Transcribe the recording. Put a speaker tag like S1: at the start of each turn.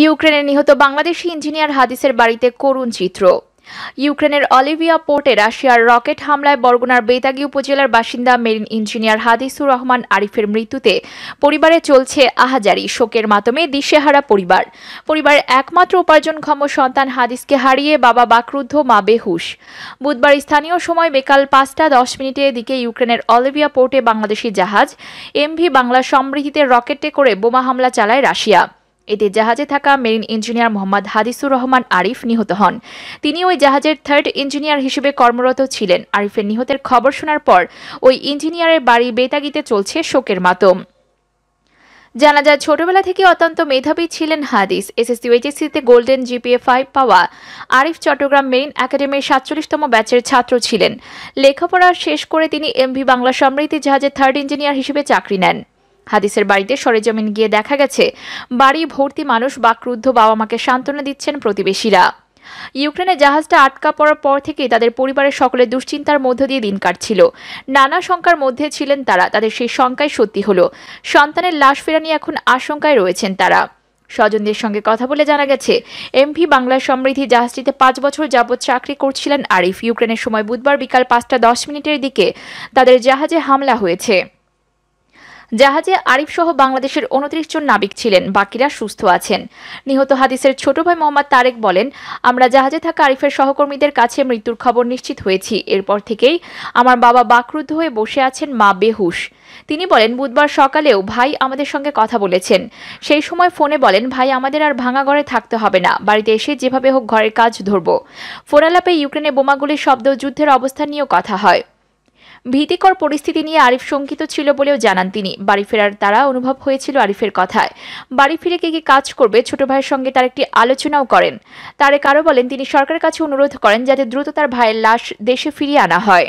S1: ইউক্রেনে নিহত বাংলাদেশি ইঞ্জিনিয়ার হাদিসের বাড়িতে করুণ চিত্র। ইউক্রেনের অলিভিয়া পোর্টে রাশিয়ার রকেট হামলায় বরগুনার বেতাগী উপজেলার বাসিন্দা মেরিন ইঞ্জিনিয়ার হাদিসুর রহমান আরিফের মৃত্যুতে পরিবারে চলছে আহাজারি। শোকের মাতমে দিশেহারা পরিবারের একমাত্র উপার্জনক্ষম সন্তান হাদিসকে হারিয়ে বাবা বাকরুদ্ধ, মা বেহুশ। বুধবার স্থানীয় সময় বিকাল 5:10 দিকে ইউক্রেনের অলিভিয়া পোর্টে বাংলাদেশি জাহাজ এমভি বাংলা সমৃদ্ধিতে রকেটে করে বোমা হামলা চালায় রাশিয়া। এতে জাহাজে থাকা মেরিন ইঞ্জিনিয়ার মোহাম্মদ হাদিসুর রহমান আরিফ নিহত হন। তিনি ওই জাহাজের থার্ড ইঞ্জিনিয়ার হিসেবে কর্মরত ছিলেন। আরিফের নিহতের খবর শোনার পর ওই ইঞ্জিনিয়ারের বাড়ি বেতাগীতে চলছে শোকের মাতম। জানা যায়, ছোটবেলা থেকে অত্যন্ত মেধাবী ছিলেন হাদিস। এসএসসি ও এইচএসসিতে গোল্ডেন জিপিএ 5 পাওয়া আরিফ চট্টগ্রাম মেরিন একাডেমির 47তম ব্যাচের ছাত্র ছিলেন। লেখাপড়া শেষ করে তিনি এমভি বাংলা সমৃদ্ধি জাহাজের থার্ড ইঞ্জিনিয়ার হিসেবে চাকরি নেন। হাদিসের বাড়িতে সরেজমিন গিয়ে দেখা গেছে বাড়ি ভর্তি মানুষ, বাকরুদ্ধ বাবা মাকে সান্ত্বনা দিচ্ছেন প্রতিবেশীরা। ইউক্রেনে জাহাজটা আটকা পড়ার পর থেকে তাদের পরিবারের সকলে দুশ্চিন্তার মধ্য দিয়ে দিন কাটছিল। নানা শঙ্কার মধ্যে ছিলেন তারা। তাদের সেই শঙ্কাই সত্যি হলো। সন্তানের লাশ ফেরা নিয়ে এখন আশঙ্কায় রয়েছেন তারা। স্বজনদের সঙ্গে কথা বলে জানা গেছে, এমভি বাংলা সমৃদ্ধি জাহাজটিতে 5 বছর যাবৎ চাকরি করছিলেন আরিফ। ইউক্রেনের সময় বুধবার বিকাল 5:10 দিকে তাদের জাহাজে হামলা হয়েছে। জাহাজে আরিফ সহ বাংলাদেশের 29 জন নাবিক ছিলেন, বাকিরা সুস্থ আছেন। নিহত হাদিসের ছোট ভাই মোহাম্মদ তারেক বলেন, আমরা জাহাজে থাকা আরিফের সহকর্মীদের কাছে মৃত্যুর খবর নিশ্চিত হয়েছি। এরপর থেকেই আমার বাবা বাকরুদ্ধ হয়ে বসে আছেন, মা বেহুশ। তিনি বলেন, বুধবার সকালেও ভাই আমাদের সঙ্গে কথা বলেছেন। সেই সময় ফোনে বলেন, ভাই আমাদের আর ভাঙা ঘরে থাকতে হবে না, বাড়িতে এসে যেভাবে হোক ঘরের কাজ ধরব। ফোনালাপে ইউক্রেনে বোমাগুলির শব্দ, যুদ্ধের অবস্থা নিয়েও কথা হয়। ভীতিকর পরিস্থিতি নিয়ে আরিফ শঙ্কিত ছিল বলেও জানান তিনি। বাড়ি ফেরার তারা অনুভব হয়েছিল আরিফের কথায়। বাড়ি ফিরে কি কাজ করবে ছোট ভাইয়ের সঙ্গে তার একটি আলোচনাও করেন। তারেক আরও বলেন, তিনি সরকারের কাছে অনুরোধ করেন যাতে দ্রুত তার ভাইয়ের লাশ দেশে ফিরিয়ে আনা হয়।